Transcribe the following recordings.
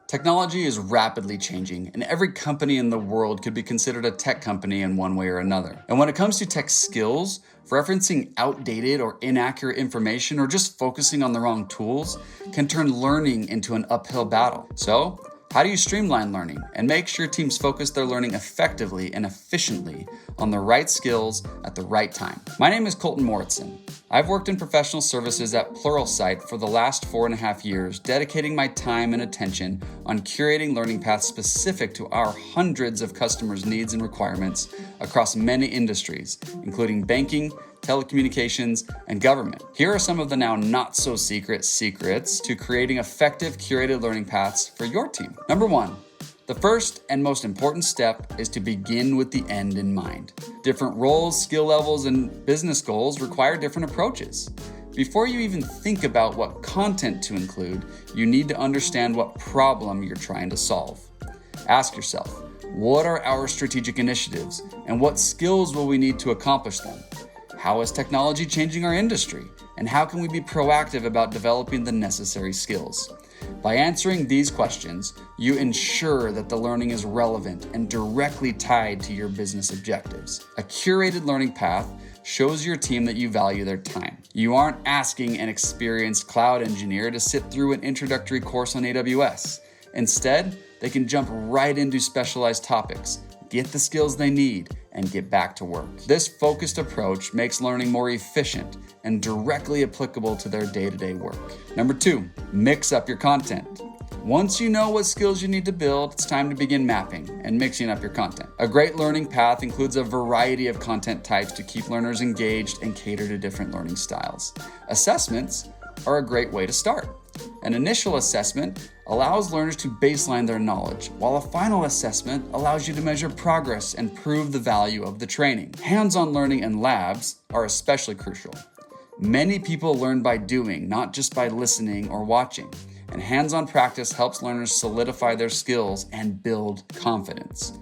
Technology is rapidly changing, and every company in the world could be considered a tech company in one way or another. And when it comes to tech skills, referencing outdated or inaccurate information or just focusing on the wrong tools can turn learning into an uphill battle. So, how do you streamline learning and make sure teams focus their learning effectively and efficiently on the right skills at the right time? My name is Colton Mouritsen. I've worked in professional services at Pluralsight for the last 4.5 years, dedicating my time and attention on curating learning paths specific to our hundreds of customers' needs and requirements across many industries, including banking, telecommunications, and government. Here are some of the now not-so-secret secrets to creating effective curated learning paths for your team. Number 1, the first and most important step is to begin with the end in mind. Different roles, skill levels, and business goals require different approaches. Before you even think about what content to include, you need to understand what problem you're trying to solve. Ask yourself, what are our strategic initiatives, and what skills will we need to accomplish them? How is technology changing our industry? And how can we be proactive about developing the necessary skills? By answering these questions, you ensure that the learning is relevant and directly tied to your business objectives. A curated learning path shows your team that you value their time. You aren't asking an experienced cloud engineer to sit through an introductory course on AWS. Instead, they can jump right into specialized topics, get the skills they need, and get back to work. This focused approach makes learning more efficient and directly applicable to their day-to-day work. Number 2, mix up your content. Once you know what skills you need to build, it's time to begin mapping and mixing up your content. A great learning path includes a variety of content types to keep learners engaged and cater to different learning styles. Assessments are a great way to start. An initial assessment allows learners to baseline their knowledge, while a final assessment allows you to measure progress and prove the value of the training. Hands-on learning and labs are especially crucial. Many people learn by doing, not just by listening or watching, and hands-on practice helps learners solidify their skills and build confidence.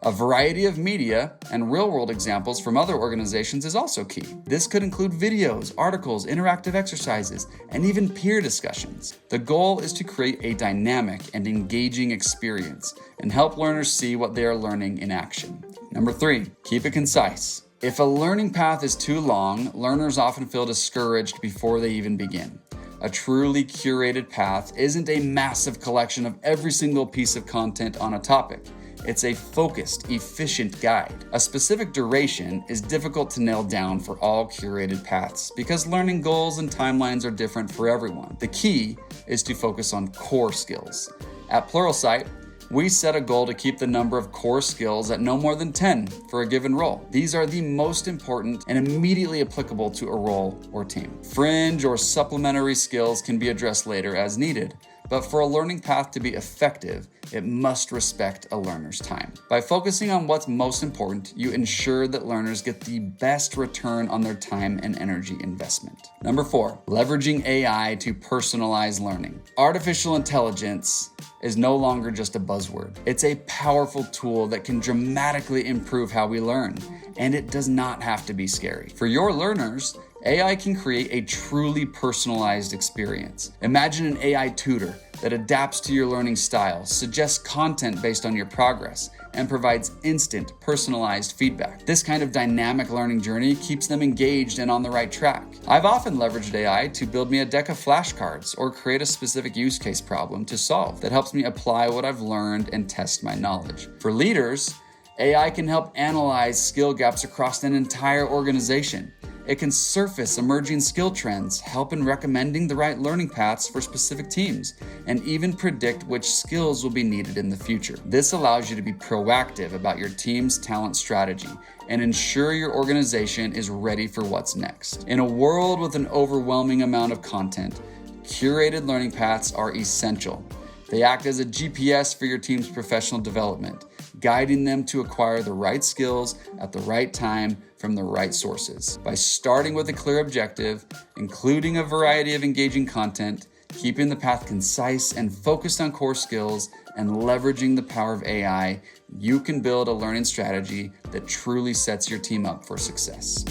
A variety of media and real-world examples from other organizations is also key. This could include videos, articles, interactive exercises, and even peer discussions. The goal is to create a dynamic and engaging experience and help learners see what they are learning in action. Number 3, keep it concise. If a learning path is too long, learners often feel discouraged before they even begin. A truly curated path isn't a massive collection of every single piece of content on a topic. It's a focused, efficient guide. A specific duration is difficult to nail down for all curated paths because learning goals and timelines are different for everyone. The key is to focus on core skills. At Pluralsight, we set a goal to keep the number of core skills at no more than 10 for a given role. These are the most important and immediately applicable to a role or team. Fringe or supplementary skills can be addressed later as needed. But for a learning path to be effective, it must respect a learner's time. By focusing on what's most important, you ensure that learners get the best return on their time and energy investment. Number 4, leveraging AI to personalize learning. Artificial intelligence is no longer just a buzzword. It's a powerful tool that can dramatically improve how we learn, and it does not have to be scary. For your learners, AI can create a truly personalized experience. Imagine an AI tutor that adapts to your learning style, suggests content based on your progress, and provides instant, personalized feedback. This kind of dynamic learning journey keeps them engaged and on the right track. I've often leveraged AI to build me a deck of flashcards or create a specific use case problem to solve that helps me apply what I've learned and test my knowledge. For leaders, AI can help analyze skill gaps across an entire organization. It can surface emerging skill trends, help in recommending the right learning paths for specific teams, and even predict which skills will be needed in the future. This allows you to be proactive about your team's talent strategy and ensure your organization is ready for what's next. In a world with an overwhelming amount of content, curated learning paths are essential. They act as a GPS for your team's professional development, guiding them to acquire the right skills at the right time from the right sources. By starting with a clear objective, including a variety of engaging content, keeping the path concise and focused on core skills, and leveraging the power of AI, you can build a learning strategy that truly sets your team up for success.